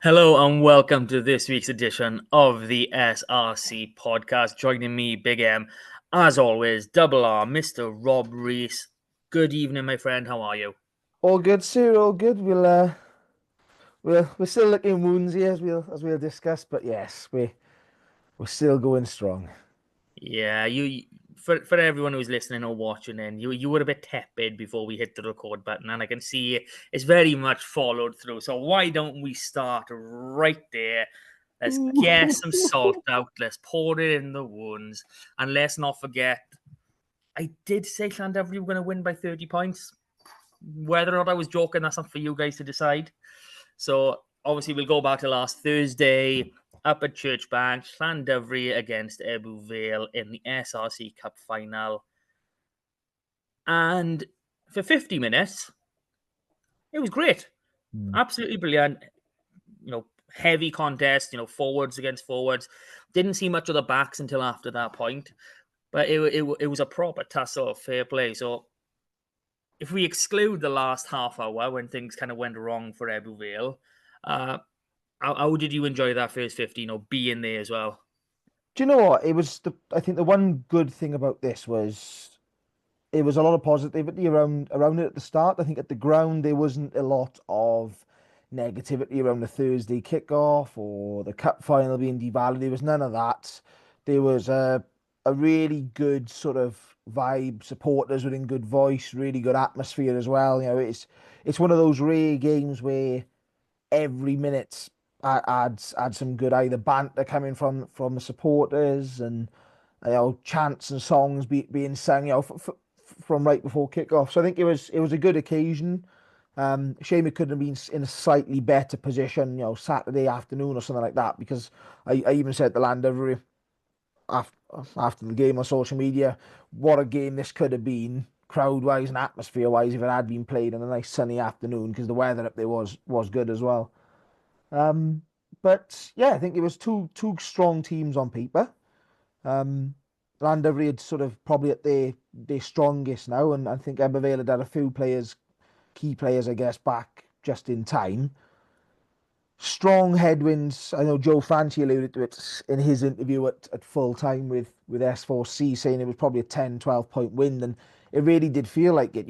Hello and welcome to this week's edition of the SRC podcast. Joining me, Big M, as always, Double R, Mr. Rob Reese. Good evening, my friend. How are you? All good, sir. All good. We're still licking wounds here as we'll discuss, but yes, we're still going strong. Yeah, you for everyone who's listening or watching, and you were a bit tepid before we hit the record button, and I can see it's very much followed through. So why don't we start right there? Let's get some salt out. Let's pour it in the wounds, and let's not forget. I did say Llandovery were going to win by 30 points. Whether or not I was joking, that's not for you guys to decide. So obviously we'll go back to last Thursday up at Church Bank, Llandovery against Ebbw Vale in the SRC Cup final. And for 50 minutes, it was great. Mm. Absolutely brilliant. Heavy contest, forwards against forwards. Didn't see much of the backs until after that point. But it was a proper tussle, fair play. So if we exclude the last half hour when things kind of went wrong for Ebbw Vale, uh, how did you enjoy that first 15 or being there as well? Do you know what? I think the one good thing about this was it was a lot of positivity around it at the start. I think at the ground there wasn't a lot of negativity around the Thursday kickoff or the cup final being devalued. There was none of that. There was a really good sort of vibe. Supporters were in good voice, really good atmosphere as well. It's one of those rare games where every minute adds some good either banter coming from the supporters and chants and songs being sung from right before kickoff. So I think it was a good occasion. Shame it couldn't have been in a slightly better position, Saturday afternoon or something like that. Because I even said to Llandovery after after the game on social media, what a game this could have been, crowd wise and atmosphere wise, if it had been played on a nice sunny afternoon, because the weather up there was good as well. Um, but yeah, I think it was two strong teams on paper. Um, Llandovery had sort of probably at their strongest now, and I think Ebbw had had a few players, key players, I guess, back just in time. Strong headwinds. I know Joe Franchi alluded to it in his interview at full time with S4C, saying it was probably a 10, 12 point win, and it really did feel like it.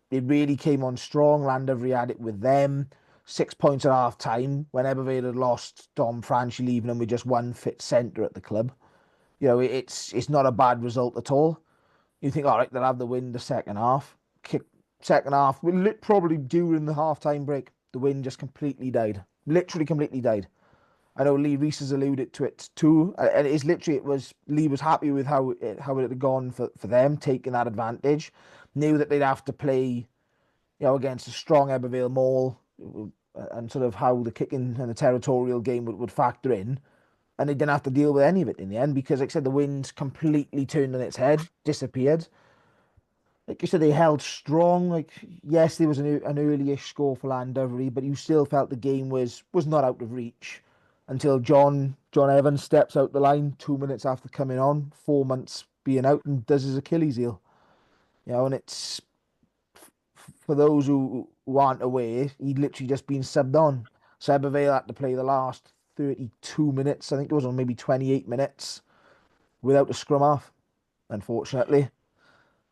It really came on strong. Llandovery had it with them. 6 points at half time when Ebbw had lost Dom Franchi, leaving them with just one fit centre at the club. It's not a bad result at all. You think, all right, they'll have the win the second half. Second half, probably during the half time break, the win just completely died. Literally completely died. I know Lee Reese has alluded to it too, and it's literally it was Lee was happy with how it had gone for them, taking that advantage. Knew that they'd have to play, against a strong Ebbw Mall, and sort of how the kicking and the territorial game would factor in, and they didn't have to deal with any of it in the end because, like I said, the wind completely turned on its head, disappeared. Like you said, they held strong. Like, yes, there was an early-ish score for Llandovery, but you still felt the game was not out of reach until John Evans steps out the line 2 minutes after coming on, 4 months being out, and does his Achilles heel. And it's for those who aren't aware, he'd literally just been subbed on. So Ebbw had to play the last 32 minutes, I think it was, or maybe 28 minutes, without a scrum half, unfortunately.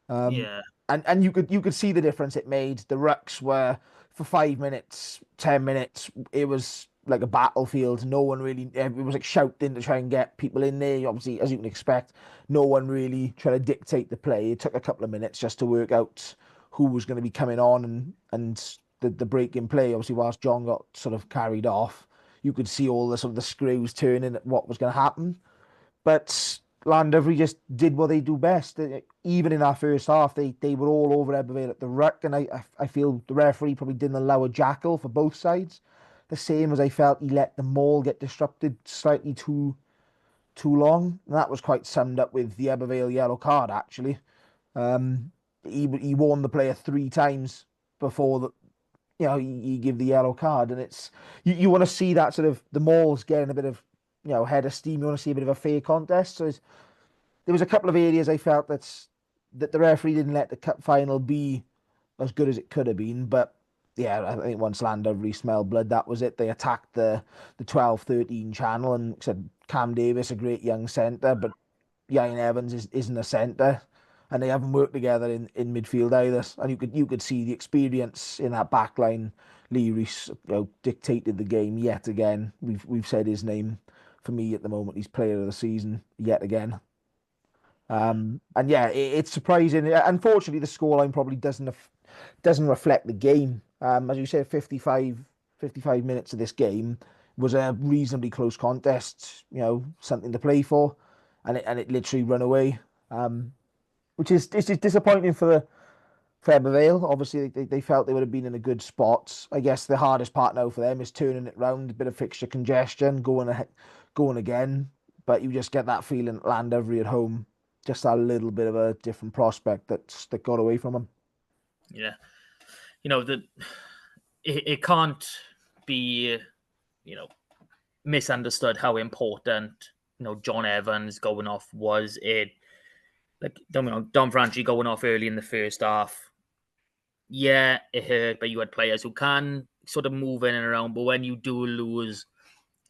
Um, Yeah, and you could see the difference it made. The rucks were for 5 minutes, 10 minutes. It was like a battlefield. No one really. It was like shouting to try and get people in there. Obviously, as you can expect, no one really trying to dictate the play. It took a couple of minutes just to work out who was going to be coming on and the break in play. Obviously, whilst John got sort of carried off, you could see all the sort of the screws turning at what was going to happen. But Llandovery just did what they do best. Even in our first half, they were all over Ebbw at the ruck, and I feel the referee probably didn't allow a jackal for both sides. The same as I felt he let the maul get disrupted slightly too long, and that was quite summed up with the Ebbw yellow card actually. Um, he warned the player 3 times before the you give the yellow card, and you want to see that sort of the mauls getting a bit of head of steam. You want to see a bit of a fair contest. So there was a couple of areas I felt that the referee didn't let the cup final be as good as it could have been, but yeah, I think once Llandovery smelled blood, that was it. They attacked the 12-13 channel and said Cam Davis, a great young centre, but Ian Evans isn't a centre, and they haven't worked together in midfield either. And you could see the experience in that back line. Lee Reese, dictated the game yet again. We've said his name for me at the moment. He's player of the season yet again. And yeah, it's surprising. Unfortunately, the scoreline probably doesn't reflect the game. As you said, 55 minutes of this game was a reasonably close contest. Something to play for, and it literally run away. Which is this is disappointing for Vale. Obviously, they felt they would have been in a good spot. I guess the hardest part now for them is turning it round. A bit of fixture congestion, going again. But you just get that feeling at Llandovery at home, just a little bit of a different prospect that got away from them. Yeah, it can't be misunderstood how important John Evans going off was. It like Dom Franchi going off early in the first half. Yeah, it hurt, but you had players who can sort of move in and around. But when you do lose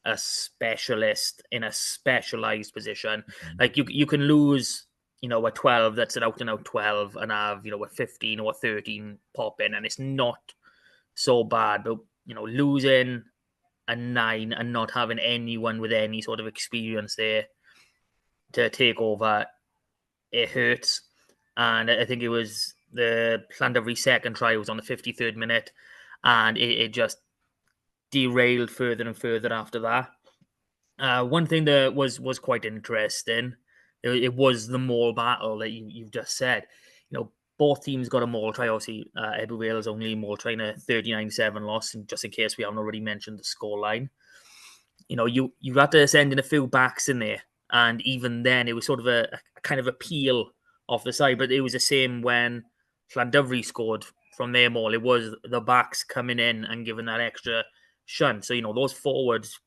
a specialist in a specialized position, like you can lose a 12 that's an out and out 12 and have a 15 or a 13 pop in, and it's not so bad. But losing a 9 and not having anyone with any sort of experience there to take over, it hurts. And I think it was the Llandovery second try was on the 53rd minute, and it just derailed further and further after that. One thing that was quite interesting, it was the maul battle that you've just said. Both teams got a maul try. Obviously, Ebbw Vale's only maul try in a 39-7 loss, and just in case we haven't already mentioned the scoreline. You had to send in a few backs in there, and even then, it was sort of a kind of appeal off the side. But it was the same when Llandovery scored from their maul. It was the backs coming in and giving that extra shunt. So those forwards,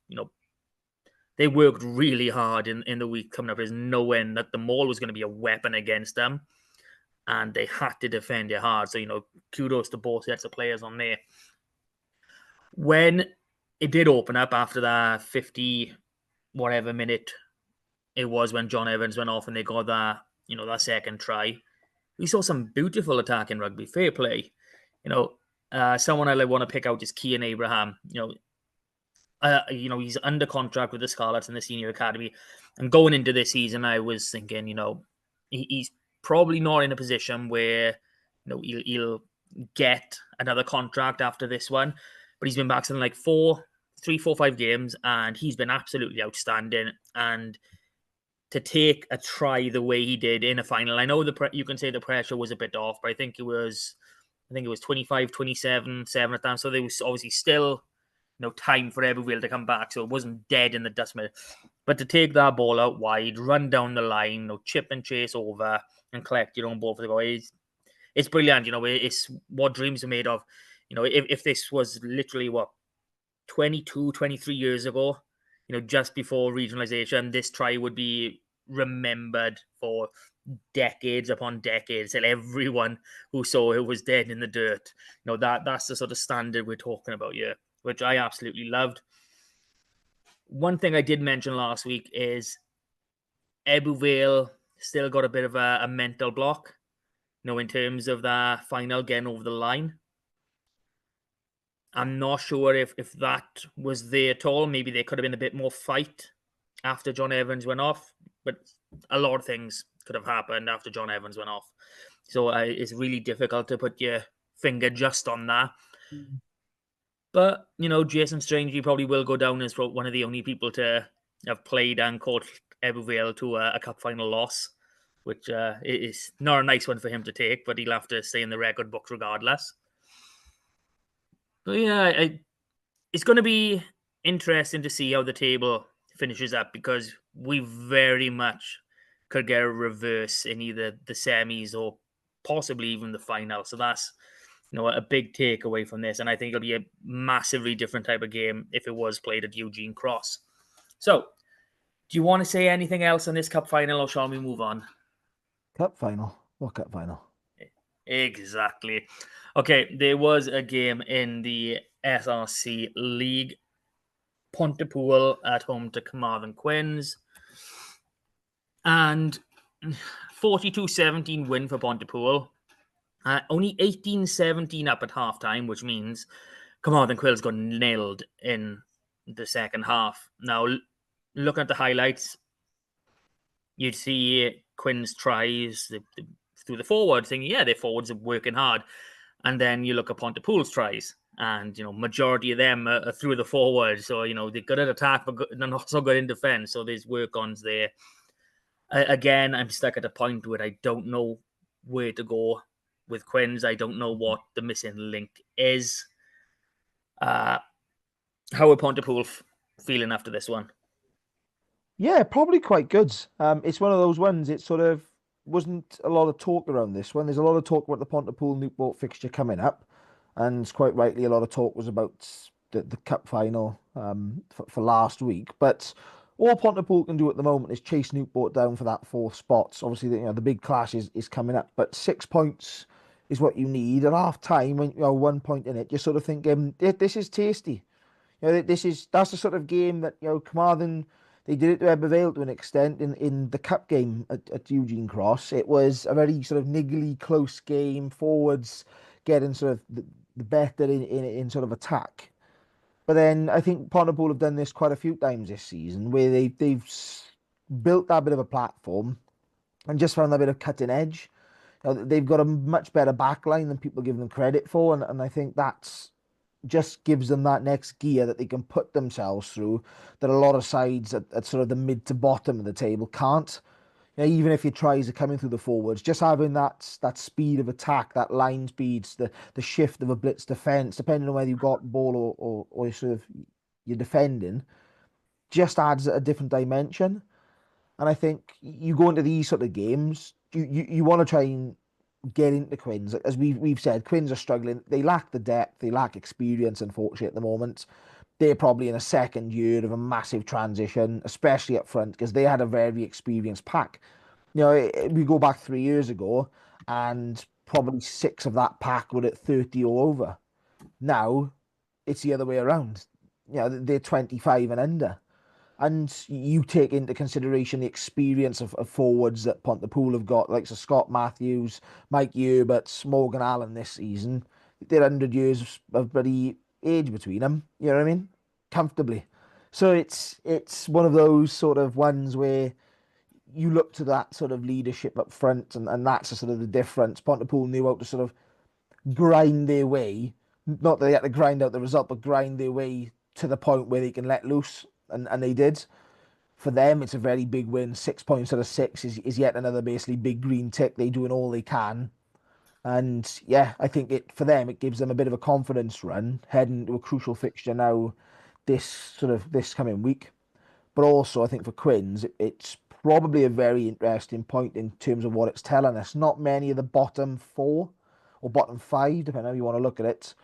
they worked really hard in the week coming up, is knowing that the maul was going to be a weapon against them, and they had to defend it hard. So kudos to both sets of players on there. When it did open up after that 50 whatever minute it was when John Evans went off and they got that second try, we saw some beautiful attacking rugby. Fair play. Someone I want to pick out is Cian Abraham. He's under contract with the Scarlets in the senior academy. And going into this season, I was thinking, he's probably not in a position where, he'll get another contract after this one. But he's been back in like 3, 4, 5 games, and he's been absolutely outstanding. And to take a try the way he did in a final, I know you can say the pressure was a bit off, but I think it was 25, 27, 7 at that. So there was obviously still time for Ebbw to come back, so it wasn't dead in the dust mill. But to take that ball out wide, run down the line, chip and chase over, and collect your own ball for the goal, it's brilliant. It's what dreams are made of. If this was literally 22, 23 years ago, just before regionalization, this try would be remembered for decades upon decades, and everyone who saw it was dead in the dirt. That's the sort of standard we're talking about here, which I absolutely loved. One thing I did mention last week is Ebbw Vale still got a bit of a mental block, in terms of the final getting over the line. I'm not sure if that was there at all. Maybe there could have been a bit more fight after John Evans went off, but a lot of things could have happened after John Evans went off. So it's really difficult to put your finger just on that. But, Jason Strange probably will go down as one of the only people to have played and coached Ebbw Vale to a cup final loss, which is not a nice one for him to take, but he'll have to stay in the record books regardless. But yeah, it's going to be interesting to see how the table finishes up, because we very much could get a reverse in either the semis or possibly even the final. So that's a big takeaway from this. And I think it'll be a massively different type of game if it was played at Eugene Cross. So, do you want to say anything else on this cup final, or shall we move on? Cup final? What cup final? Exactly. Okay, there was a game in the SRC League. Pontypool at home to Carmarthen Quins. And 42-17 win for Pontypool. Only 18-17 up at halftime, which means Carmarthen Quills got nailed in the second half. Now, looking at the highlights, you'd see Quinn's tries through the forward, thinking, yeah, their forwards are working hard. And then you look at Pontypool's tries, and majority of them are through the forward. So they're good at attack, but they're not so good in defense. So there's work-ons there. Again, I'm stuck at a point where I don't know where to go with Quins. I don't know what the missing link is. How are Pontypool feeling after this one? Yeah, probably quite good. It's one of those ones. It sort of wasn't a lot of talk around this one. There's a lot of talk about the Pontypool Newport fixture coming up, and quite rightly, a lot of talk was about the cup final for last week. But all Pontypool can do at the moment is chase Newport down for that fourth spot. So obviously, the big clash is coming up, but 6 points is what you need. At half time, when 1 point in it, you're sort of thinking, this is tasty. That's the sort of game that Carmarthen, they did it to Ebbw to an extent in the cup game at Eugene Cross. It was a very sort of niggly, close game. Forwards getting sort of the better in sort of attack. But then I think Pontypool have done this quite a few times this season, where they've built that bit of a platform and just found that bit of cutting edge. They've got a much better backline than people give them credit for, and I think that's just gives them that next gear that they can put themselves through that a lot of sides at sort of the mid to bottom of the table can't. Even if your tries are coming through the forwards, just having that speed of attack, that line speeds, the shift of a blitz defense, depending on whether you've got ball or sort of you're defending, just adds a different dimension. And I think you go into these sort of games, you want to try and get into Quins. As we've said, Quins are struggling. They lack the depth. They lack experience, unfortunately, at the moment. They're probably in a second year of a massive transition, especially up front, because they had a very experienced pack. We go back 3 years ago, and probably six of that pack were at 30 or over. Now, it's the other way around. They're 25 and under. And you take into consideration the experience of forwards that Pontypool have got, like Scott Matthews, Mike Yerberts, Morgan Allen this season. They're 100 years of bloody age between them. You know what I mean? Comfortably. So it's one of those sort of ones where you look to that sort of leadership up front, and that's a sort of the difference. Pontypool knew how to sort of grind their way, not that they had to grind out the result, but grind their way to the point where they can let loose, and they did. For them, it's a very big win. 6 points out of six is yet another basically big green tick. They're doing all they can. And yeah, I think for them, it gives them a bit of a confidence run heading to a crucial fixture now this coming week. But also, I think for Quins, it's probably a very interesting point in terms of what it's telling us. Not many of the bottom four or bottom five, depending on how you want to look at it,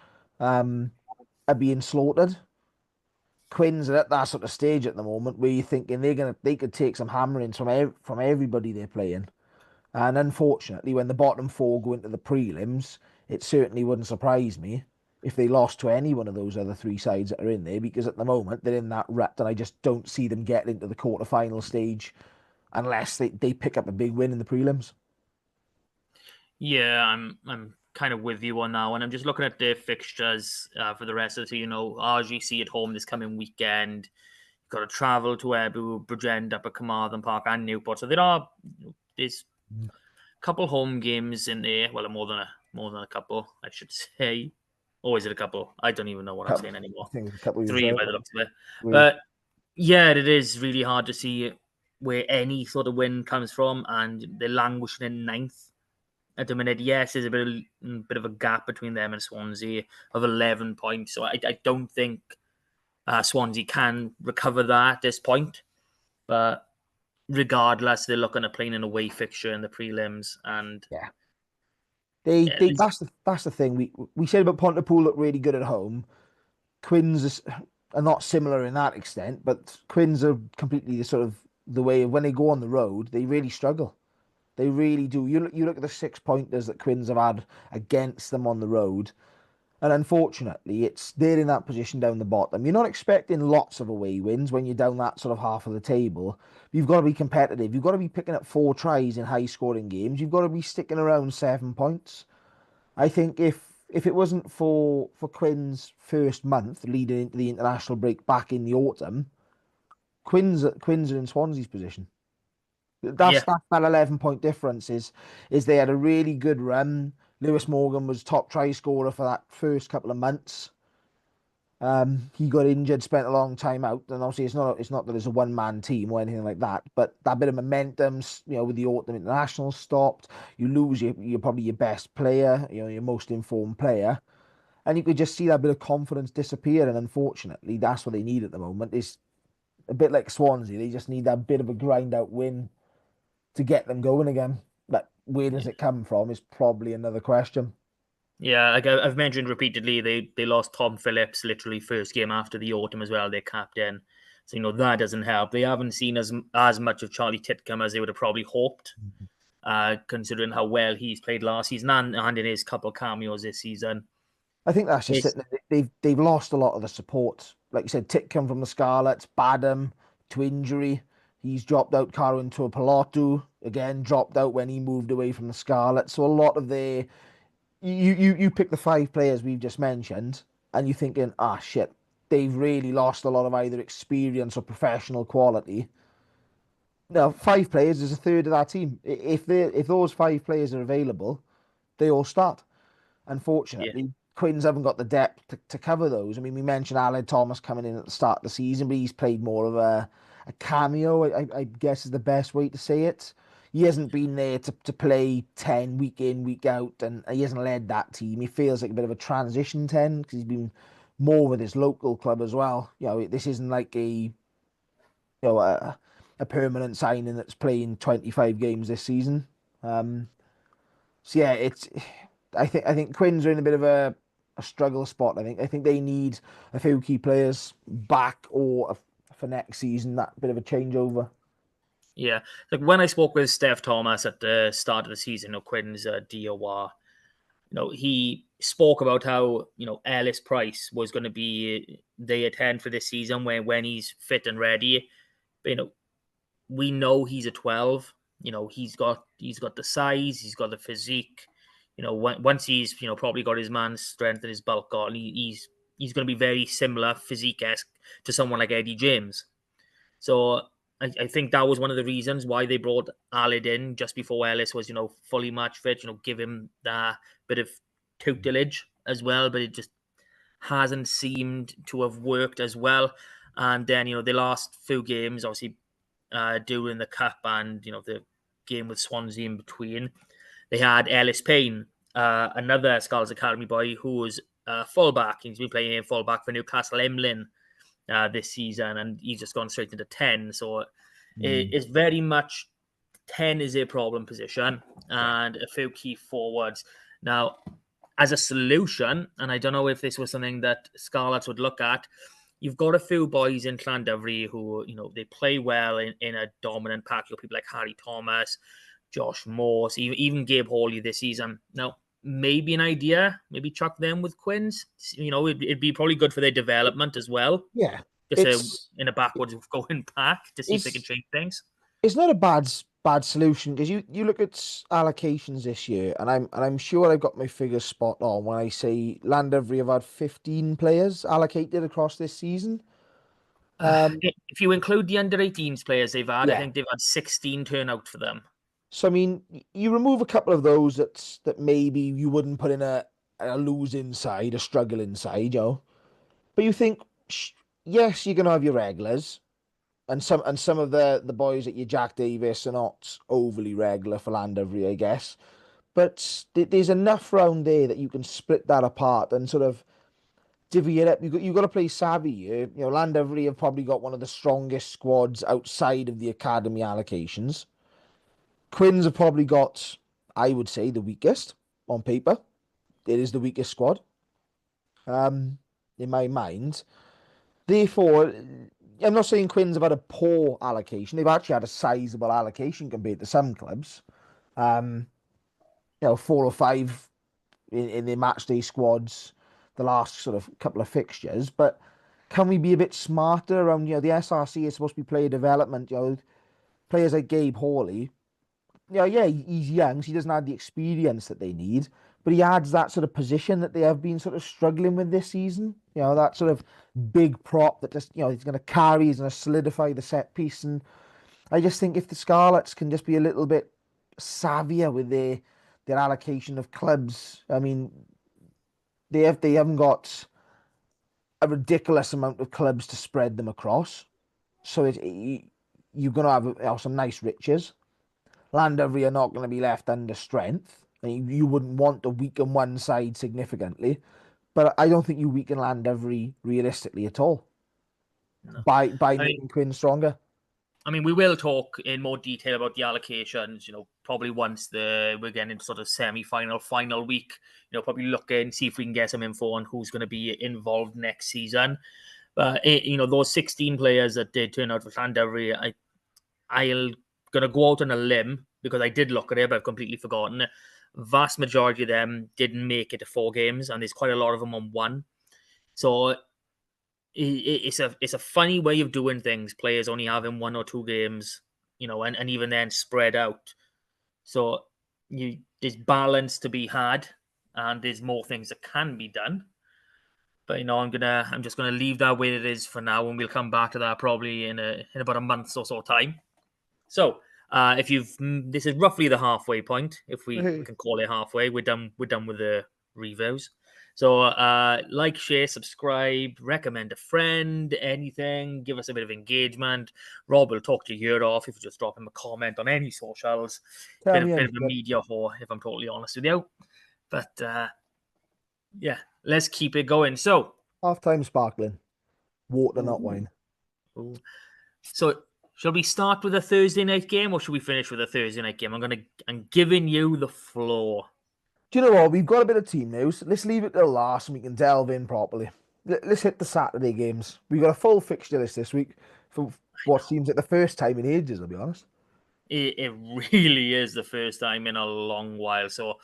are being slaughtered. Quins are at that sort of stage at the moment where you're thinking they could take some hammerings from everybody they're playing. And unfortunately, when the bottom four go into the prelims, it certainly wouldn't surprise me if they lost to any one of those other three sides that are in there, because at the moment they're in that rut, and I just don't see them getting into the quarterfinal stage unless they pick up a big win in the prelims. Yeah, I'm kind of with you on that one. I'm just looking at their fixtures for the rest of the season. RGC at home this coming weekend. You've got to travel to Ebbw, Bridgend up at Carmarthen Park and Newport. So there's a couple home games in there. Well, more than a couple, I should say. Or is it a couple? I don't even know what I'm saying I anymore. think it's a couple of years Three ago. by the looks of it. But yeah, it is really hard to see where any sort of win comes from, and they're languishing in ninth at the minute. Yes, there's a bit of a gap between them and Swansea of 11 points. So I don't think Swansea can recover that at this point. But regardless, they're looking at playing an away fixture in the prelims, and Yeah, yeah, that's the thing. We said about Pontypool look really good at home. Are not similar in that extent, but Quins are completely the sort of the way of when they go on the road, they really struggle. They really do. You look at the 6 pointers that Quins have had against them on the road, and unfortunately, they're in that position down the bottom. You're not expecting lots of away wins when you're down that sort of half of the table. You've got to be competitive. You've got to be picking up 4 tries in high scoring games. You've got to be sticking around 7 points. I think if it wasn't for Quinn's first month leading into the international break back in the autumn, Quinn's are in Swansea's position. That's Yeah, that 11 point difference is they had a really good run. Lewis Morgan was top try scorer for that first couple of months. He got injured, spent a long time out, and obviously it's not that it's a one man team or anything like that. But that bit of momentum, with the autumn international stopped, you lose your probably your best player, your most informed player, and you could just see that bit of confidence disappear. And unfortunately, that's what they need at the moment. Is a bit like Swansea. They just need that bit of a grind out win to get them going again. But where does it come from is probably another question. yeah. Like I've mentioned repeatedly, they lost Tom Phillips literally first game after the autumn as well. Their captain, so that doesn't help. They haven't seen as much of Charlie Titcombe as they would have probably hoped, considering how well he's played last season and in his couple of cameos this season. I think that's just It's it. They've lost a lot of the support. Like you said, Titcombe from the Scarlets, Badham to injury. He's dropped out. Carwin to a Pilotu again, dropped out when he moved away from the Scarlets. So a lot of you pick the 5 players we've just mentioned, and you're thinking, shit, they've really lost a lot of either experience or professional quality. Now, 5 players is a third of that team. If those 5 players are available, they all start. yeah, Unfortunately, Quins haven't got the depth to cover those. I mean, we mentioned Aled Thomas coming in at the start of the season, but he's played more of a cameo, I guess is the best way to say it. He hasn't been there to play 10 week in, week out, and he hasn't led that team. He feels like a bit of a transition 10 because he's been more with his local club as well. This isn't like a permanent signing that's playing 25 games this season. Um, so yeah, I think Quins are in a bit of a struggle spot. I think they need a few key players back for next season, that bit of a changeover. yeah. Like when I spoke with Steph Thomas at the start of the season, Quinn's DOR, he spoke about how Ellis Price was going to be the attend for this season when he's fit and ready. But we know he's a 12. He's got the size, he's got the physique. Once he's probably got his man's strength and his bulk on, he's going to be very similar physique esque to someone like Eddie James. So I think that was one of the reasons why they brought Alid in just before Ellis was fully match fit. Give him that bit of tutelage as well, but it just hasn't seemed to have worked as well. And then the last few games, obviously during the cup and the game with Swansea in between, they had Ellis Payne, another Scarlets Academy boy who was fullback. He's been playing in fullback for Newcastle Emlyn this season, and he's just gone straight into 10. So Mm. it's very much 10 is a problem position Yeah. and a few key forwards. Now, as a solution, and I don't know if this was something that Scarlets would look at, you've got a few boys in Llandovery who, they play well in a dominant pack. You've got people like Harry Thomas, Josh Morse, even Gabe Hawley this season. Now, maybe an idea, maybe chuck them with Quins. It'd be probably good for their development as well. Yeah, Just it's in a backwards going back to see if they can it's change things. it's not a bad solution because you look at allocations this year, and I'm sure I've got my figures spot on when I say Llandovery have had 15 players allocated across this season. Um, If you include the under 18s players they've had, I yeah. think they've had 16 turn out for them. So I mean, you remove a couple of those that maybe you wouldn't put in a losing side, a struggling side, But you think, yes, you're gonna have your regulars, and some of the boys at your Jack Davis are not overly regular for Landovery, I guess. But there's enough round there that you can split that apart and sort of divvy it up. You got to play savvy. Landovery have probably got one of the strongest squads outside of the academy allocations. Quins have probably got, I would say, the weakest on paper. It is the weakest squad, um, in my mind. Therefore, I'm not saying Quins have had a poor allocation. They've actually had a sizable allocation compared to some clubs. Um, 4 or 5 in their match day squads the last sort of couple of fixtures. But can we be a bit smarter around, the SRC is supposed to be player development, players like Gabe Hawley, yeah, he's young, so he doesn't have the experience that they need, but he adds that sort of position that they have been sort of struggling with this season. That sort of big prop that just, he's going to carry, he's going to solidify the set piece. And I just think if the Scarlets can just be a little bit savvier with their allocation of clubs, I mean, they haven't got a ridiculous amount of clubs to spread them across, so you're going to have some nice riches. Llandovery are not going to be left under strength. I mean, you wouldn't want to weaken one side significantly, but I don't think you weaken Llandovery realistically at all No. by I mean, making Quinn stronger. we will talk in more detail about the allocations, probably once we're getting into sort of semi-final, final week, probably look and see if we can get some info on who's going to be involved next season. But, those 16 players that did turn out for Llandovery, I'll going to go out on a limb because I did look at it, but I've completely forgotten. Vast majority of them didn't make it to 4 games, and there's quite a lot of them on one. So it's a funny way of doing things. Players only having 1 or 2 games, and even then spread out. So there's balance to be had, and there's more things that can be done. But I'm just gonna leave that where it is for now, and we'll come back to that probably in about a month or so time. So if this is roughly the halfway point, if we Hey. can call it halfway, we're done with the reviews. So like, share, subscribe, recommend a friend, anything, give us a bit of engagement. Rob will talk your ear off if you just drop him a comment on any socials. Tell Bit me of a anything. media whore, if I'm totally honest with you. But yeah, let's keep it going. So Half time sparkling, water, not ooh, wine. ooh. So shall we start with a Thursday night game, or should we finish with a Thursday night game? I'm giving you the floor. Do you know what? We've got a bit of team news. Let's leave it till last and we can delve in properly. Let's hit the Saturday games. We've got a full fixture list this week for what seems like the first time in ages, I'll be honest. It really is the first time in a long while. So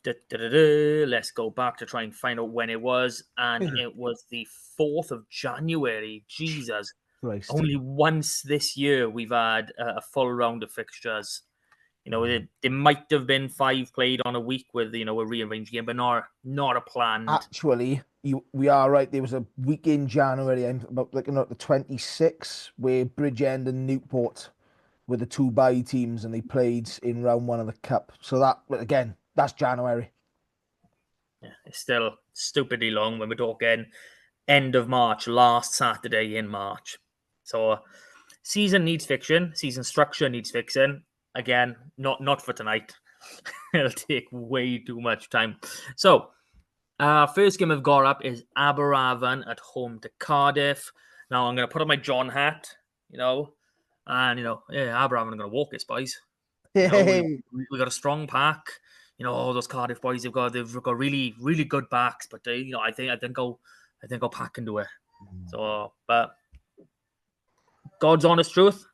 let's go back to try and find out when it was. And it was the 4th of January. Jesus. Christ. Only once this year we've had a full round of fixtures. There might have been 5 played on a week with, a rearranged game, but not a planned. Actually, we are right. There was a week in January, I'm about looking at the 26th, where Bridgend and Newport were the two bye teams and they played in round one of the cup. So that, again, that's January. Yeah, it's still stupidly long when we're talking end of March, last Saturday in March. So season needs fiction, season structure needs fixing. Again, not for tonight. It'll take way too much time. So first game I've got up is Aberafan at home to Cardiff. Now I'm going to put on my John hat, and yeah, Aberafan are going to walk this, boys. Hey, We got a strong pack. All those Cardiff boys they've got really really good backs, but I think I'll pack into it. So, but God's honest truth,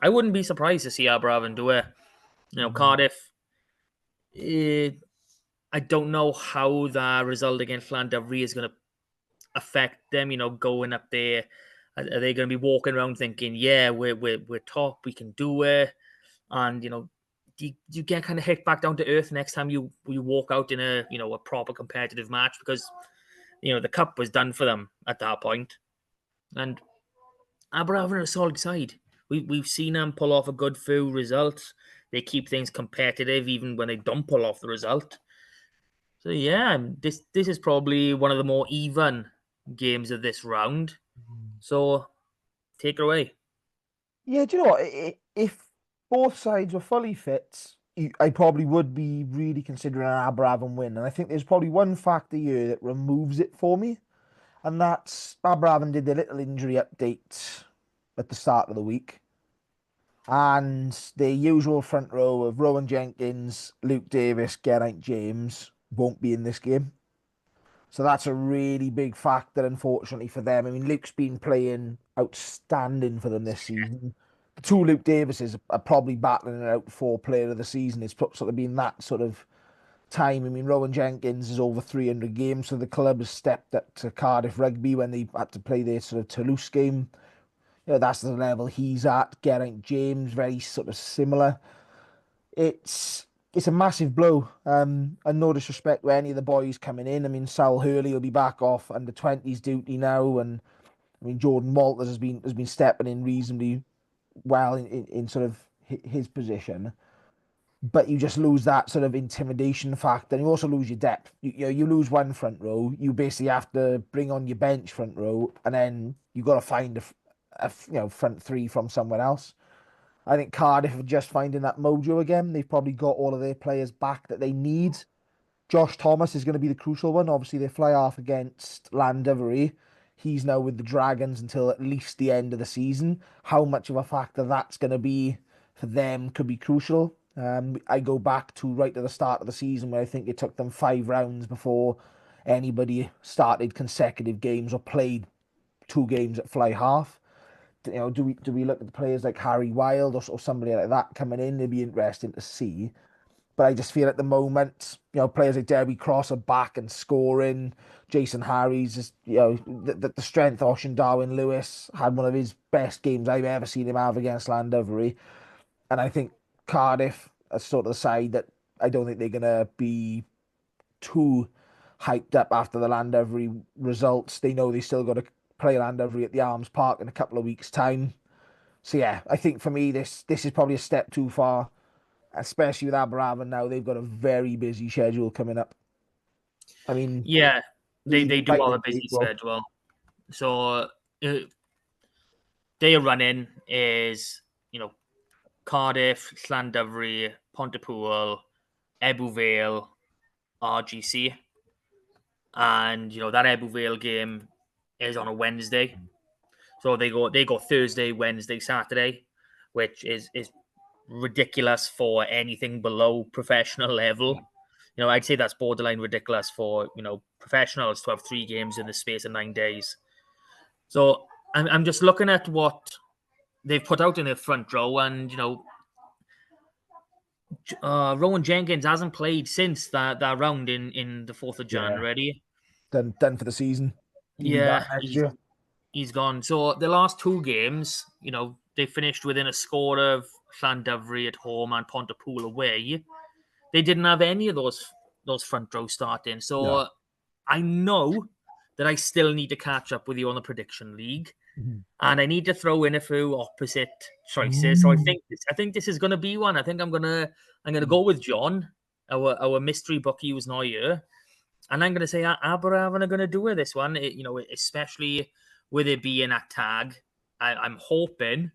I wouldn't be surprised to see Aberafan do it. Cardiff. I don't know how the result against Llandovery is going to affect them. Going up there, are they going to be walking around thinking, "Yeah, we're top, we can do it," and you get kind of hit back down to earth next time you walk out in a proper competitive match, because the cup was done for them at that point. And Aberafan are a solid side. We've seen them pull off a good few results. They keep things competitive even when they don't pull off the result. So yeah, this is probably one of the more even games of this round. So take it away. yeah, do you know what? If both sides were fully fit, I probably would be really considering an Aberafan win. And I think there's probably one factor here that removes it for me, and that's Aberafan did their little injury update at the start of the week. And the usual front row of Rowan Jenkins, Luke Davis, Geraint James won't be in this game. So that's a really big factor, unfortunately, for them. I mean, Luke's been playing outstanding for them this season. the two Luke Davises are probably battling it out for player of the season. It's sort of been that sort of time. I mean, Rowan Jenkins is over 300 games, so the club has stepped up to Cardiff Rugby when they had to play their sort of Toulouse game. You know, that's the level he's at. Geraint James, very sort of similar. It's a massive blow. And no disrespect to any of the boys coming in. I mean, Sal Hurley will be back off under 20s duty now, and I mean Jordan Walters has been stepping in reasonably well in sort of his position. But you just lose that sort of intimidation factor, and you also lose your depth. You lose one front row, you basically have to bring on your bench front row, and then you got to find a front three from somewhere else. I think Cardiff are just finding that mojo again. They've probably got all of their players back that they need. Josh Thomas is going to be the crucial one. Obviously, they fly off against Llandovery. He's now with the Dragons until at least the end of the season. How much of a factor that's going to be for them could be crucial. I go back to right at the start of the season where I think it took them 5 rounds before anybody started consecutive games or played 2 games at fly half. Do we look at the players like Harry Wild or somebody like that coming in? It'd be interesting to see. But I just feel at the moment, players like Derby Cross are back and scoring. Jason Harries is, the strength. Ocean Darwin Lewis had one of his best games I've ever seen him have against Llandovery. And I think Cardiff are sort of the side that I don't think they're going to be too hyped up after the Llandovery results. They know they still got to play Llandovery at the Arms Park in a couple of weeks' time. So yeah, I think for me this is probably a step too far, especially with Aberravon now. They've got a very busy schedule coming up. I mean, Yeah, they even do right have into a busy April. schedule. So their running is, Cardiff, Llandovery, Pontypool, Ebbw Vale, RGC. And that Ebbw Vale game is on a Wednesday. So they go Thursday, Wednesday, Saturday, which is ridiculous for anything below professional level. I'd say that's borderline ridiculous for professionals to have 3 games in the space of 9 days. So I'm just looking at what they've put out in their front row, and Rowan Jenkins hasn't played since that round in the 4th of Yeah, January. done for the season. He'll be back Yeah, next he's year. he's gone. So the last 2 games, they finished within a score of Llandovery at home and Pontypool away. They didn't have any of those front row starting. No. So I know that I still need to catch up with you on the prediction league, and I need to throw in a few opposite choices. So I think this is going to be one. I think I'm gonna go with John, our mystery bookie who's not here, and I'm going to say Aberravon are going to do it this one. Especially with it being at tag. I'm hoping,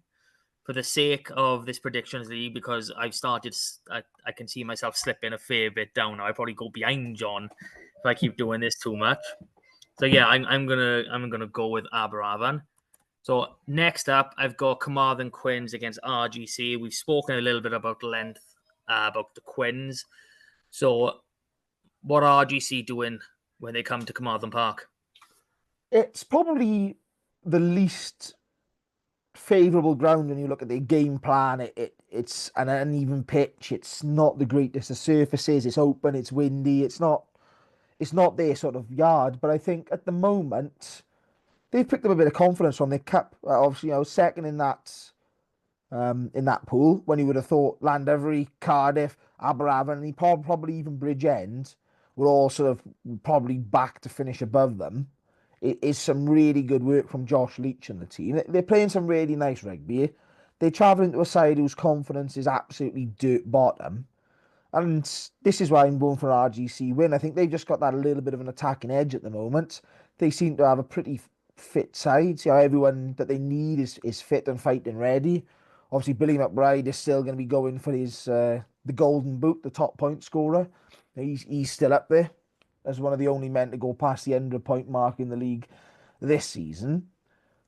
for the sake of this predictions league, because I've started, I can see myself slipping a fair bit down. I probably go behind John if I keep doing this too much. So yeah, I'm gonna go with Aberravon. So next up, I've got Carmarthen Quins against RGC. We've spoken a little bit about length, about the Quins. So what are RGC doing when they come to Carmarthen Park? It's probably the least favourable ground when you look at the game plan. It's an uneven pitch. It's not the greatest of surfaces. It's open. It's windy. It's not their sort of yard. But I think at the moment they've picked up a bit of confidence from their cup. Obviously, second in that pool. When you would have thought Llandovery, Cardiff, Aberravon, and probably even Bridgend were all sort of probably back to finish above them. It is some really good work from Josh Leach and the team. They're playing some really nice rugby. They travel into a side whose confidence is absolutely dirt bottom. And this is why I'm going for RGC win. I think they've just got that little bit of an attacking edge at the moment. They seem to have a pretty fit side. Everyone that they need is fit and fighting ready. Obviously, Billy McBride is still going to be going for his the golden boot, the top point scorer. He's still up there as one of the only men to go past the 100-point mark in the league this season.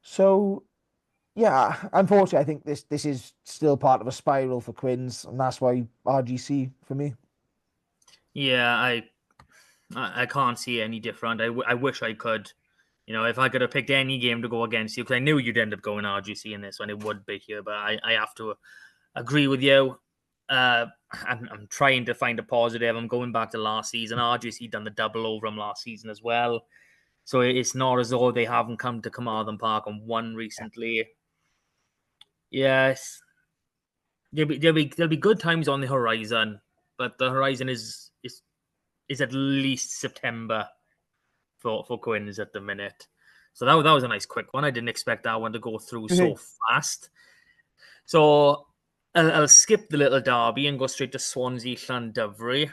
So yeah, unfortunately, I think this is still part of a spiral for Quins, and that's why RGC for me. Yeah, I can't see any different. I wish I could If I could have picked any game to go against you, because I knew you'd end up going RGC in this one, it would be here. But I have to agree with you. I'm trying to find a positive. I'm going back to last season. RGC done the double over them last season as well. So it's not as though they haven't come to Carmarthen Park and won recently. Yes, there'll be good times on the horizon, but the horizon is at least September for Quins at the minute. So that was a nice quick one. I didn't expect that one to go through so fast. So I'll skip the little derby and go straight to Swansea Llandovery.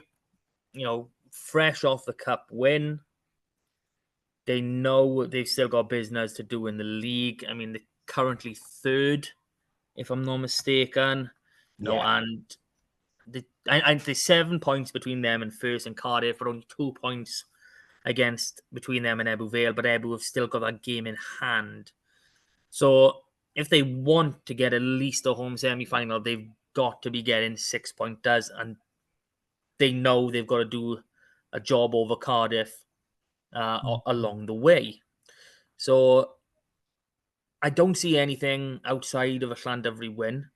Fresh off the cup win. They know they've still got business to do in the league. I mean, they're currently third, if I'm not mistaken. And there's 7 points between them and first and Cardiff, but only 2 points between them and Vale. But Ebbw have still got that game in hand. So if they want to get at least a home semi-final, they've got to be getting 6-pointers, and they know they've got to do a job over Cardiff along the way. So I don't see anything outside of a Llandovery win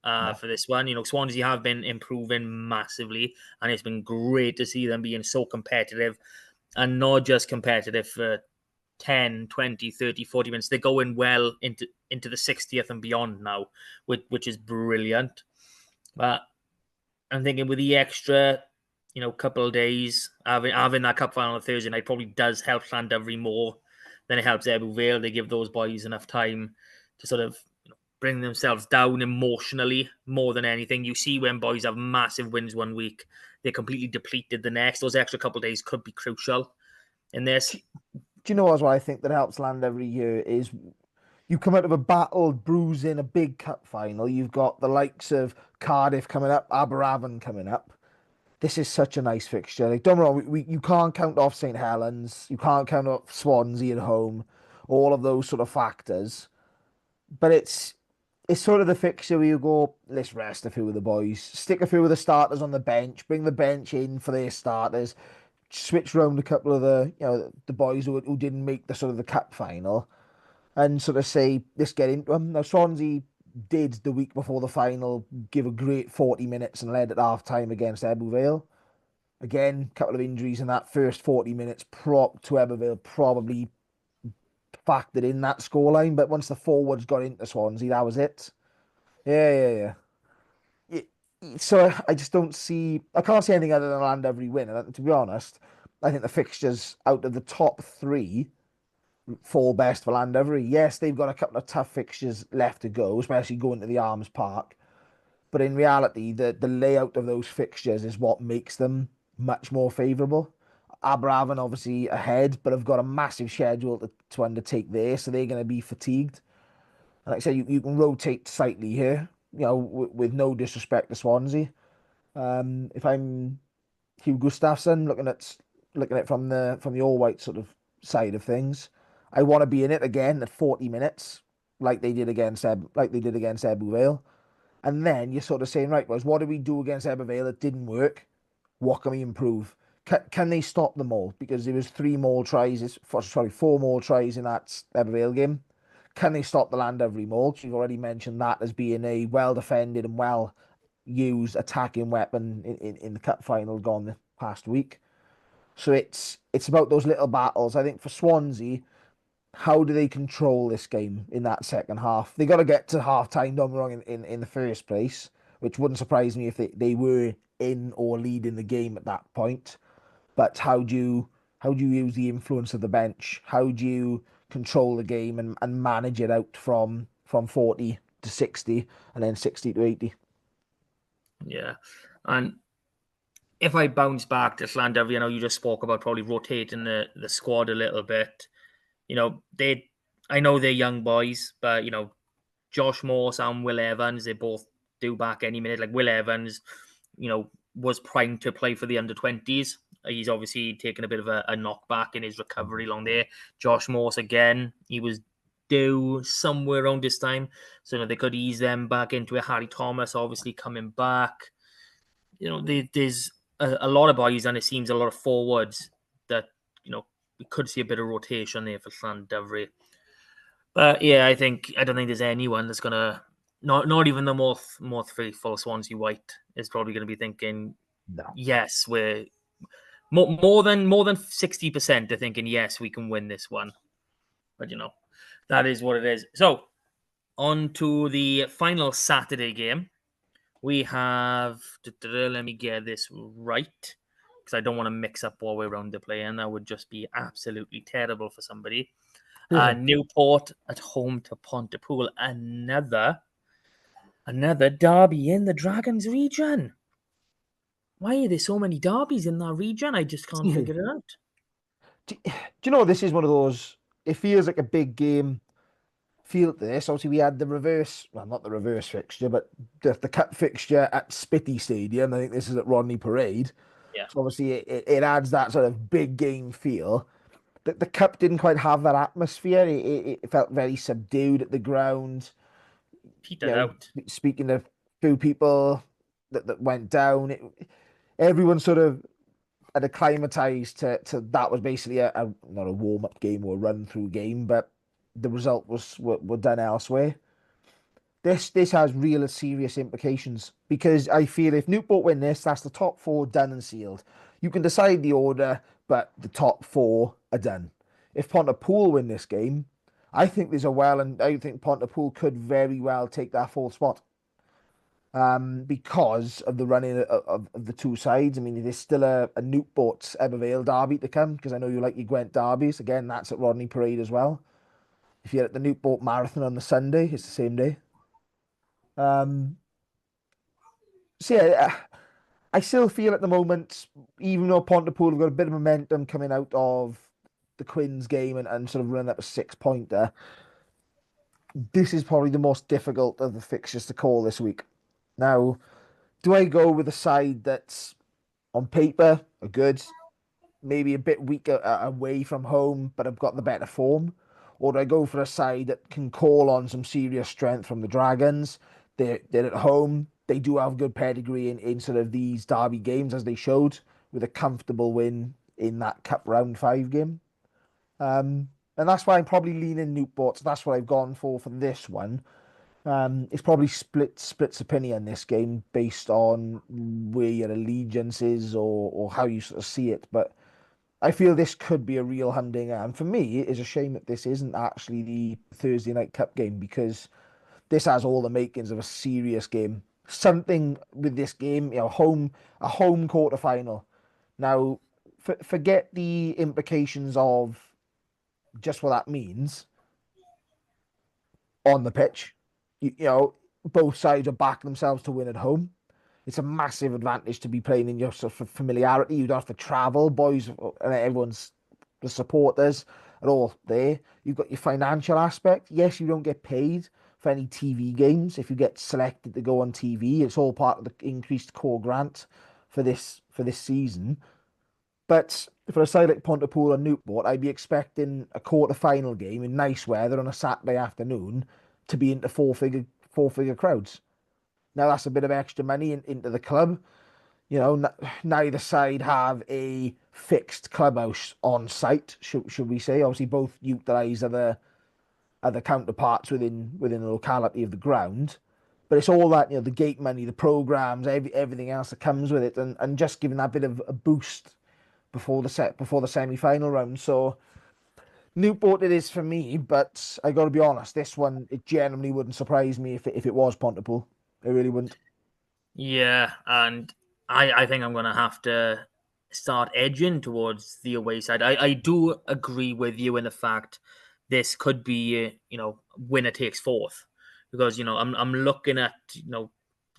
for this one. Swansea have been improving massively, and it's been great to see them being so competitive, and not just competitive for 10, 20, 30, 40 minutes. They're going well into the 60th and beyond now, which is brilliant. But I'm thinking with the extra, couple of days, having that cup final on Thursday night probably does help Llandovery more than it helps Vale. They give those boys enough time to sort of bring themselves down emotionally more than anything. You see when boys have massive wins one week, they're completely depleted the next. Those extra couple of days could be crucial in this. Do you know what I think that helps land every year is you come out of a battle bruising a big cup final. You've got the likes of Cardiff coming up, Aberravon coming up. This is such a nice fixture. Like, don't get me wrong, you can't count off St Helens, you can't count off Swansea at home, all of those sort of factors. But it's sort of the fixture where you go, let's rest a few of the boys, stick a few of the starters on the bench, bring the bench in for their starters, switch around a couple of the boys who didn't make the sort of the cup final, and sort of say, let's get into them. Now Swansea did the week before the final give a great 40 minutes and led at half time against Vale. Again, a couple of injuries in that first 40 minutes to Vale probably factored in that scoreline, but once the forwards got into Swansea, that was it. Yeah. So I just don't see. I can't see anything other than Llandovery win. And to be honest, I think the fixtures out of the top three fall best for Llandovery. Yes, they've got a couple of tough fixtures left to go, especially going to the Arms Park. But in reality, the layout of those fixtures is what makes them much more favourable. Aberravon obviously ahead, but have got a massive schedule to undertake there, so they're going to be fatigued. And like I said, you can rotate slightly here, with no disrespect to Swansea. If I'm Hugh Gustafsson, looking at it from the all white sort of side of things, I want to be in it again at 40 minutes, like they did against Ebbw Vale. And then you're sort of saying, right, boys, what did we do against Ebbw Vale that didn't work? What can we improve? Can they stop them all? Because there was 4 more tries in that Ebbw Vale game. Can they stop the Llandovery Maul? You've already mentioned that as being a well-defended and well-used attacking weapon in the cup final gone the past week. So it's about those little battles. I think for Swansea, how do they control this game in that second half? They got to get to half time, don't get me wrong, in the first place, which wouldn't surprise me if they were in or leading the game at that point. But how do you use the influence of the bench? How do you control the game and manage it out from 40 to 60 and then 60 to 80? Yeah. And if I bounce back to Llandovery, you just spoke about probably rotating the squad a little bit. I know they're young boys, but Josh Morse and Will Evans, they both do back any minute. Like Will Evans, was primed to play for the under-20s. He's obviously taken a bit of a knockback in his recovery along there. Josh Morse, again, he was due somewhere around this time. So they could ease them back into it. Harry Thomas obviously coming back. There's a lot of boys, and it seems a lot of forwards that, we could see a bit of rotation there for Llandovery. But yeah, I don't think there's anyone that's gonna not even the more faithful Swansea White is probably gonna be thinking, No. yes, we're more than 60% are thinking yes, we can win this one. But that is what it is. So on to the final Saturday game. We have let me get this right because I don't want to mix up what we're round to play, and that would just be absolutely terrible for somebody. Newport at home to Pontypool, another derby in the Dragons region. Why are there so many derbies in that region? I just can't figure it out. Do you know this is one of those? It feels like a big game. Feel this. Obviously, we had the reverse, well, not the reverse fixture, but the cup fixture at Spitty Stadium. I think this is at Rodney Parade. Yeah, So obviously, it adds that sort of big game feel. The cup didn't quite have that atmosphere. It felt very subdued at the ground. petered out. Speaking to a few people that went down, everyone sort of had acclimatized to that was basically a not a warm up game or a run through game, but the result was were done elsewhere. This has real serious implications because I feel if Newport win this, that's the top four done and sealed. You can decide the order, but the top four are done. If Pontypool win this game, I think and I think Pontypool could very well take that fourth spot. Because of the running of the two sides. I mean, there's still a Newport Ebbw derby to come because I know you like your Gwent derbies. Again, that's at Rodney Parade as well. If you're at the Newport Marathon on the Sunday, it's the same day. Um, so yeah, I still feel at the moment, even though Pontypool have got a bit of momentum coming out of the Quins game and sort of running up a 6-pointer, this is probably the most difficult of the fixtures to call this week. Now, do I go with a side that's on paper are good, maybe a bit weaker away from home, but have got the better form? Or do I go for a side that can call on some serious strength from the Dragons? They're at home. They do have good pedigree in sort of these derby games, as they showed, with a comfortable win in that Cup Round 5 game. And that's why I'm probably leaning Newport. So that's what I've gone for this one. It's probably splits opinion this game based on where your allegiance is or how you sort of see it. But I feel this could be a real humdinger. And for me, it is a shame that this isn't actually the Thursday night cup game because this has all the makings of a serious game. Something with this game, a home quarter final. Now, forget the implications of just what that means on the pitch. Both sides are backing themselves to win at home. It's a massive advantage to be playing in your sort of familiarity. You don't have to travel, boys, and everyone's the supporters are all there. You've got your financial aspect. Yes, you don't get paid for any TV games if you get selected to go on TV. It's all part of the increased core grant for this season. But for a side like Pontypool and Newport, I'd be expecting a quarter-final game in nice weather on a Saturday afternoon to be into four-figure crowds. Now that's a bit of extra money into the club. Neither side have a fixed clubhouse on site, should we say? Obviously, both utilise other counterparts within the locality of the ground. But it's all that, the gate money, the programs, everything else that comes with it, and just giving that bit of a boost before the semi-final round. So Newport it is for me, but I got to be honest, this one it genuinely wouldn't surprise me if it was Pontypool. It really wouldn't. Yeah, and I think I'm gonna have to start edging towards the away side. I do agree with you in the fact this could be winner takes fourth because I'm looking at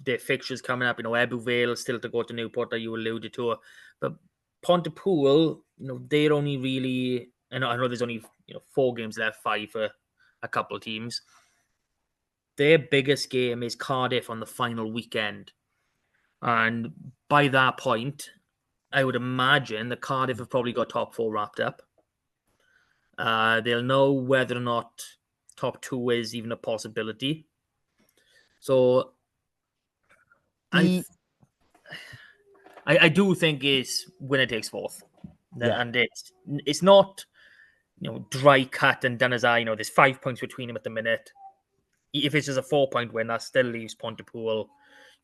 their fixtures coming up. Ebbw Vale still to go to Newport that you alluded to, but Pontypool they're only really I know there's only 4 games left, 5 for a couple of teams. Their biggest game is Cardiff on the final weekend. And by that point, I would imagine the Cardiff have probably got top 4 wrapped up. They'll know whether or not top 2 is even a possibility. So The I do think it's winner takes fourth, Yeah, and it's not dry cut and done as there's 5 points between them at the minute. If it's just a 4 point win, that still leaves Pontypool,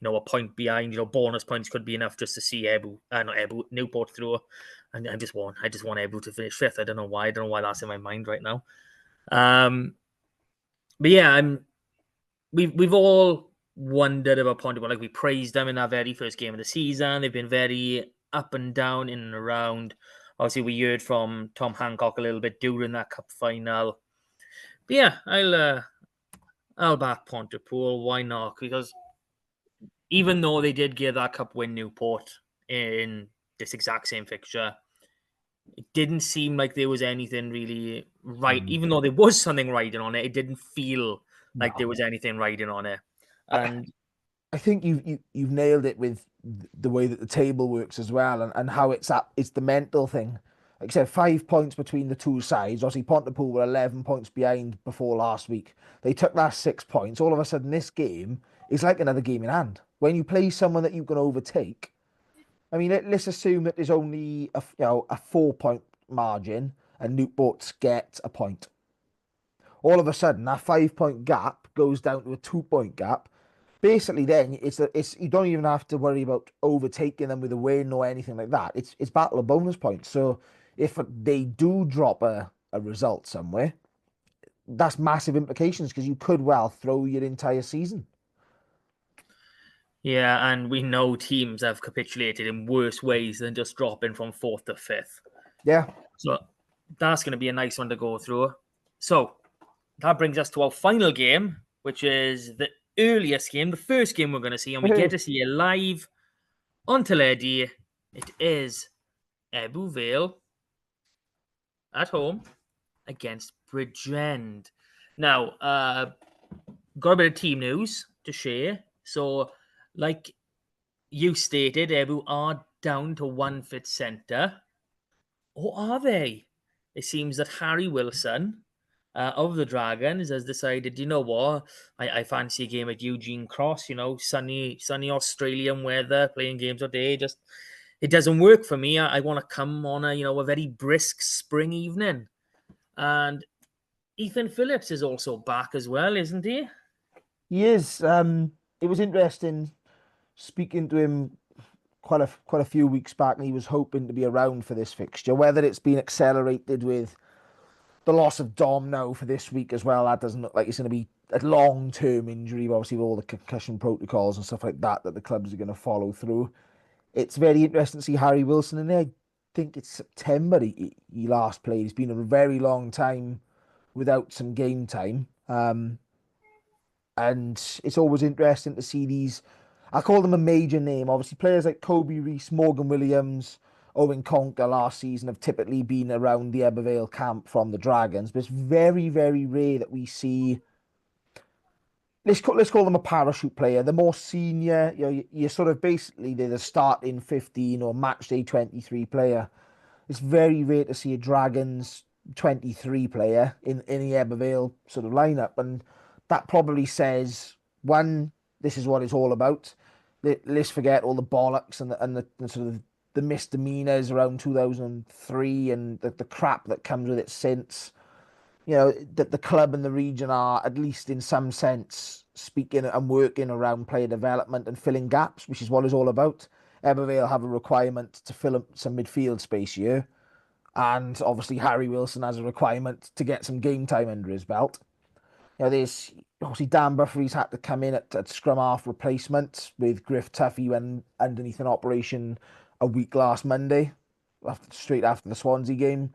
a point behind. Bonus points could be enough just to see not Ebbw, Newport through. And I just want Ebbw to finish fifth. I don't know why. I don't know why that's in my mind right now. But yeah, we've all wondered about Pontypool. Like, we praised them in our very first game of the season. They've been very up and down, in and around. Obviously, we heard from Tom Hancock a little bit during that cup final. But yeah, I'll back Pontypool. Why not? Because even though they did get that cup win Newport in this exact same fixture, it didn't seem like there was anything really right. Even though there was something riding on it, it didn't feel like there was anything riding on it. And I think you've nailed it with the way that the table works as well, and how it's the mental thing. Like I said, 5 points between the two sides. Obviously, Pontypool were 11 points behind before last week. They took that 6 points. All of a sudden, this game is like another game in hand. When you play someone that you can overtake, I mean, let's assume that there's only a 4 point margin and Newport's get a point. All of a sudden, that 5 point gap goes down to a 2 point gap. Basically, then it's you don't even have to worry about overtaking them with a win or anything like that. It's battle of bonus points. So if they do drop a result somewhere, that's massive implications, because you could well throw your entire season. yeah, and we know teams have capitulated in worse ways than just dropping from fourth to fifth. Yeah. So that's going to be a nice one to go through. So that brings us to our final game, which is the earliest game, the first game we're going to see, and we get to see it live on Teledu. It is Ebbw Vale at home against Bridgend. Now, got a bit of team news to share. So, like you stated, Ebbw are down to one fit centre. Or are they? It seems that Harry Wilson of the Dragons has decided, you know what, I fancy a game at Eugene Cross, sunny Australian weather, playing games all day. Just, it doesn't work for me. I want to come on a very brisk spring evening. And Ethan Phillips is also back as well, isn't he? He is. It was interesting speaking to him quite a few weeks back, and he was hoping to be around for this fixture. Whether it's been accelerated with the loss of Dom now for this week as well, that doesn't look like it's going to be a long-term injury, obviously with all the concussion protocols and stuff like that the clubs are going to follow through. It's very interesting to see Harry Wilson in there. I think it's September he last played. He's been a very long time without some game time. And it's always interesting to see these, I call them a major name. Obviously, players like Kobe Reese, Morgan Williams, Owen Conker last season have typically been around the Ebbw camp from the Dragons, but it's very, very rare that we see. Let's call them a parachute player. The more senior, you're sort of basically they're the starting 15 or match day 23 player. It's very rare to see a Dragons 23 player in the Ebbw sort of lineup, and that probably says, one, this is what it's all about. Let's forget all the bollocks and the sort of the misdemeanors around 2003 and the crap that comes with it since. That the club and the region are, at least in some sense, speaking and working around player development and filling gaps, which is what it's all about. Ebbw have a requirement to fill up some midfield space here, and obviously Harry Wilson has a requirement to get some game time under his belt. There's obviously Dan Buffrey's had to come in at scrum half replacement with Griff Tuffy when underneath an operation a week last Monday, straight after the Swansea game.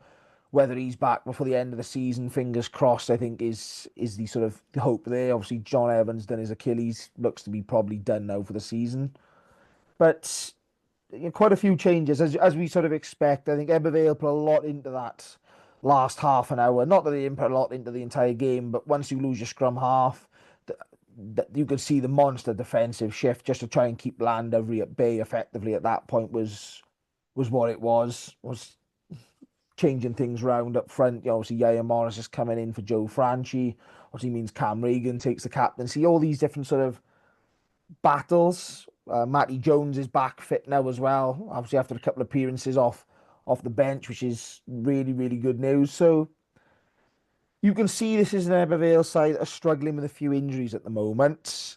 Whether he's back before the end of the season, fingers crossed, I think is the sort of the hope there. Obviously, John Evans done his Achilles, looks to be probably done now for the season. But quite a few changes as we sort of expect. I think Ebbw put a lot into that last half an hour. Not that they didn't put a lot into the entire game, but once you lose your scrum half, you could see the monster defensive shift just to try and keep Llandovery at bay effectively at that point was what it was changing things round up front. Obviously Yaya Morris is coming in for Joe Franchi. Obviously means Cam Regan takes the captaincy. All these different sort of battles. Matty Jones is back fit now as well. Obviously after a couple of appearances off the bench, which is really, really good news. So You can see this is an Ebbw side that are struggling with a few injuries at the moment.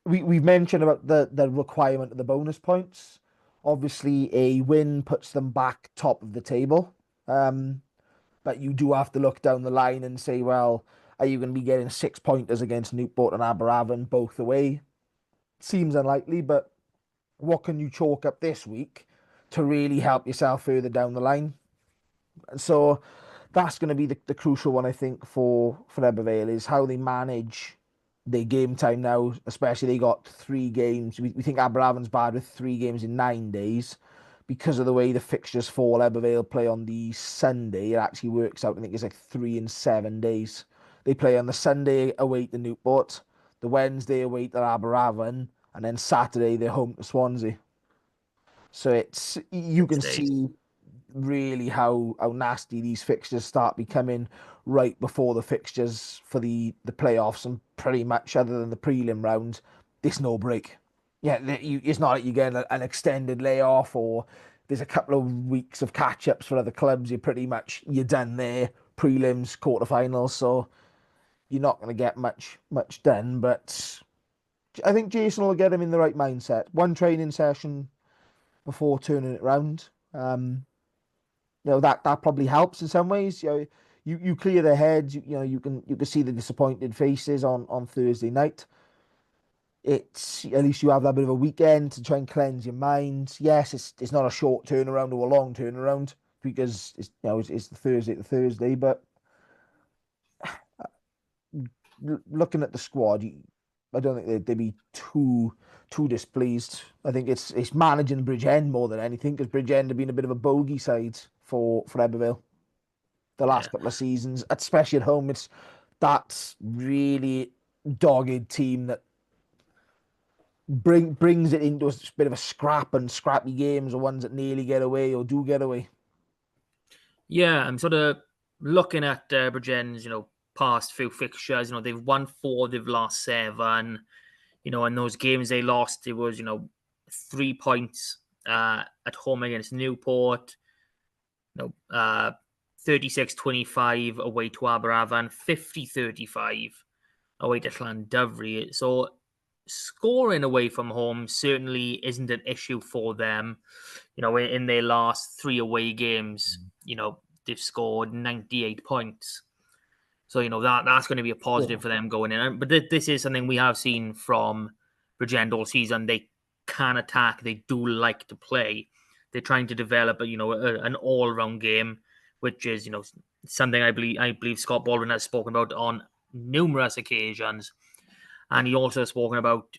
We've mentioned about the requirement of the bonus points. Obviously, a win puts them back top of the table. But you do have to look down the line and say, well, are you going to be getting 6 pointers against Newport and Aberavon both away? Seems unlikely, but what can you chalk up this week to really help yourself further down the line? So that's going to be the crucial one, I think, for Ebbw is how they manage their game time now. Especially they got 3 games. We think Aberavon's bad with 3 games in 9 days. Because of the way the fixtures fall, Ebbw play on the Sunday. It actually works out. I think it's like 3 and 7 days. They play on the Sunday away to Newport, the Wednesday away to Aberavon, and then Saturday they're home to Swansea. So it's you can Stays. see really how nasty these fixtures start becoming right before the fixtures for the playoffs, and pretty much other than the prelim round, there's no break. Yeah, it's not like you get an extended layoff or there's a couple of weeks of catch ups for other clubs. You're done there. Prelims, quarterfinals, so you're not going to get much done. But I think Jason will get him in the right mindset. One training session before turning it round. That probably helps in some ways. You clear their heads. You can see the disappointed faces on Thursday night. It's at least you have that bit of a weekend to try and cleanse your mind. Yes, it's not a short turnaround or a long turnaround because it's the Thursday, but looking at the squad, I don't think they'd be too displeased. I think it's managing Bridgend more than anything because Bridgend have been a bit of a bogey side for Ebbw the Yeah. last couple of seasons, especially at home. It's that really dogged team that brings it into a bit of a scrappy games, or ones that nearly get away or do get away. Yeah, I'm sort of looking at Bridgen's, past few fixtures. They've won 4, they've lost 7. In those games they lost, it was, 3 points at home against Newport, 36-25 away to Aberavon, 50-35 away to Llandovery. So scoring away from home certainly isn't an issue for them. In their last 3 away games, they've scored 98 points. So, that's going to be a positive for them going in. But this is something we have seen from Bridgend all season. They can attack. They do like to play. They're trying to develop, an all-round game, which is, something I believe Scott Baldwin has spoken about on numerous occasions. And he also has spoken about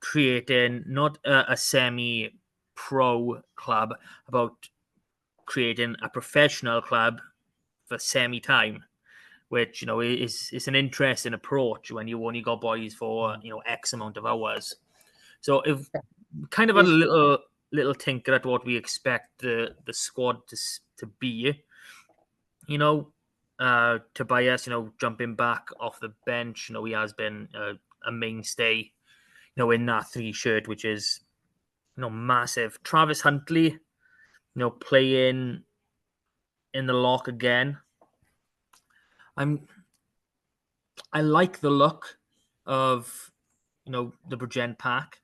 creating not a semi-pro club, about creating a professional club for semi-time, which is an interesting approach when you only got boys for X amount of hours. So if kind of had a little tinker at what we expect the squad to be, Tobias, jumping back off the bench, he has been a mainstay, in that 3 shirt, which is massive. Travis Huntley, playing in the lock again. I like the look of the Bridgend pack.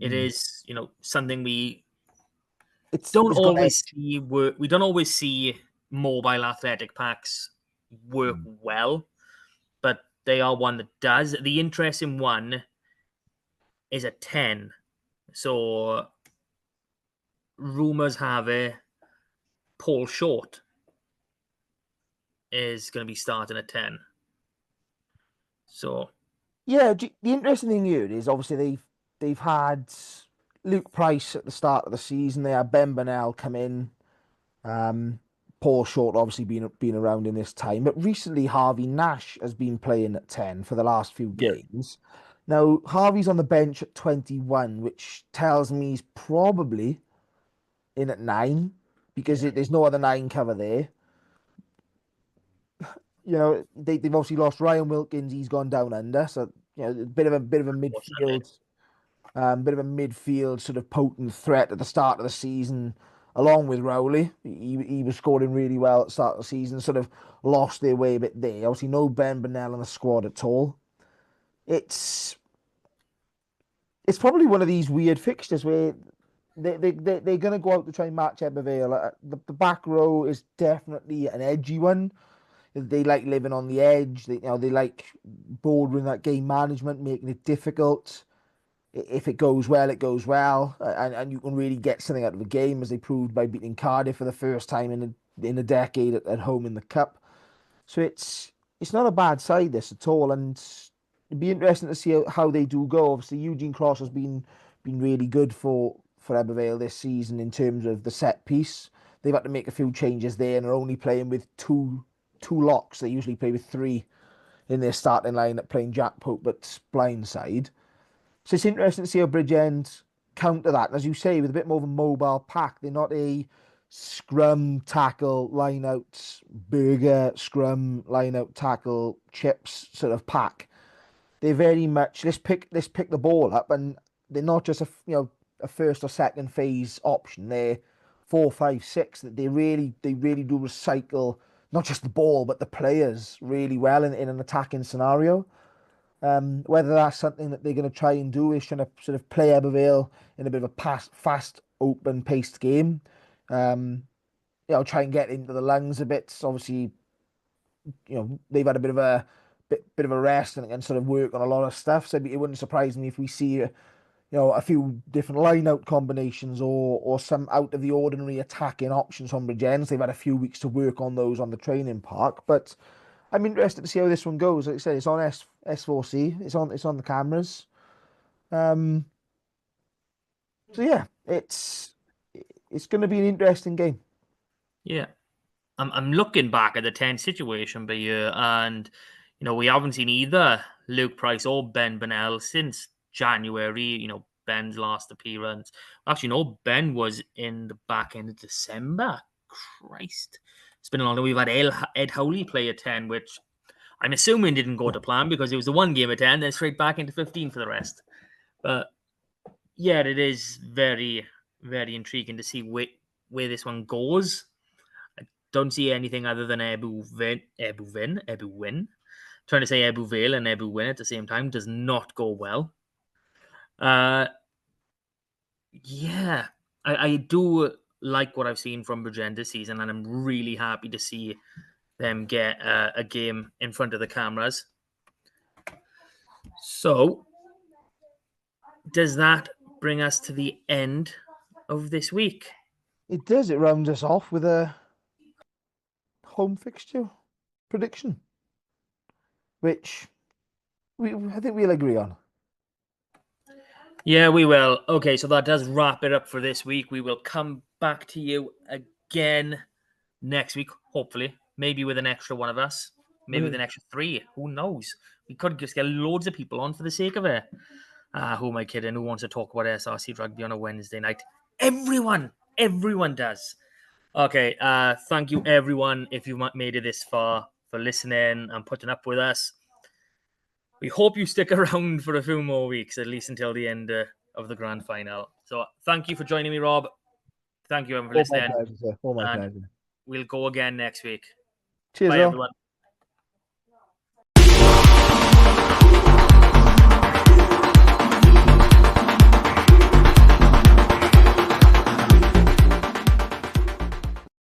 It is something we don't always see work. We don't always see mobile athletic packs work well, but they are one that does. The interesting one is a 10. So rumors have it Paul Short is going to be starting at 10. So Yeah, the interesting thing here is obviously they've had Luke Price at the start of the season. They had Ben Burnell come in. Paul Short obviously been around in this time, but recently Harvey Nash has been playing at 10 for the last few yeah, games. Now Harvey's on the bench at 21, which tells me he's probably in at 9 because yeah, there's no other 9 cover there. They've obviously lost Ryan Wilkins. He's gone down under, so a bit of a unfortunately. midfield sort of potent threat at the start of the season. along with Rowley. He was scoring really well at the start of the season, sort of lost their way a bit there. Obviously, no Ben Burnell in the squad at all. It's it's probably one of these weird fixtures where they're going to go out to try and match Ebbw. The back row is definitely an edgy one. They like living on the edge. They like bordering that game management, making it difficult. If it goes well, it goes well, and you can really get something out of a game, as they proved by beating Cardiff for the first time in a decade at home in the cup. So it's not a bad side this at all, and it'd be interesting to see how they do go. Obviously, Eugene Cross has been really good for Ebbw this season in terms of the set piece. They've had to make a few changes there, and are only playing with two locks. They usually play with three in their starting lineup, playing Jack Pope but blindside. So it's interesting to see how Bridgend counter that. And as you say, with a bit more of a mobile pack, they're not a scrum, tackle, line out, burger, scrum, line out, tackle, chips sort of pack. They're very much let's pick the ball up, and they're not just a first or second phase option. They're 4, 5, 6. That they really do recycle not just the ball but the players really well in an attacking scenario. Whether that's something that they're going to try and do is trying to sort of play Ebbw in a bit of a fast, open paced game. Um, try and get into the lungs a bit. Obviously, they've had a bit of a rest and sort of work on a lot of stuff. So it wouldn't surprise me if we see a few different line out combinations or some out of the ordinary attacking options from Bridgends. They've had a few weeks to work on those on the training park, but I'm interested to see how this one goes. Like I said, it's on S4C. It's on the cameras. Um, so yeah, it's going to be an interesting game. Yeah. I'm looking back at the 10 situation by year, and we haven't seen either Luke Price or Ben Burnell since January. Ben's last appearance. Actually, no, Ben was in the back end of December. Christ, it's been a long time. We've had Ed Howley play at 10, which I'm assuming didn't go to plan because it was the one game at 10, then straight back into 15 for the rest. But yeah, it is very, very intriguing to see where this one goes. Don't see anything other than Ebbw win. Trying to say Ebbw Vale and Ebbw win at the same time does not go well. Yeah, I do like what I've seen from Bridgend this season, and I'm really happy to see them get a game in front of the cameras. So, does that bring us to the end of this week? It does. It rounds us off with a home fixture prediction, which I think we'll agree on. Yeah, we will. Okay, so that does wrap it up for this week. We will come back to you again next week, hopefully. Maybe with an extra one of us. Maybe with an extra 3. Who knows? We could just get loads of people on for the sake of it. Who am I kidding? Who wants to talk about SRC rugby on a Wednesday night? Everyone does. Okay, thank you everyone if you made it this far for listening and putting up with us. We hope you stick around for a few more weeks, at least until the end of the grand final. So thank you for joining me, Rob. Thank you everyone for listening. All my pleasure. We'll go again next week. Cheers, Bye, all. everyone.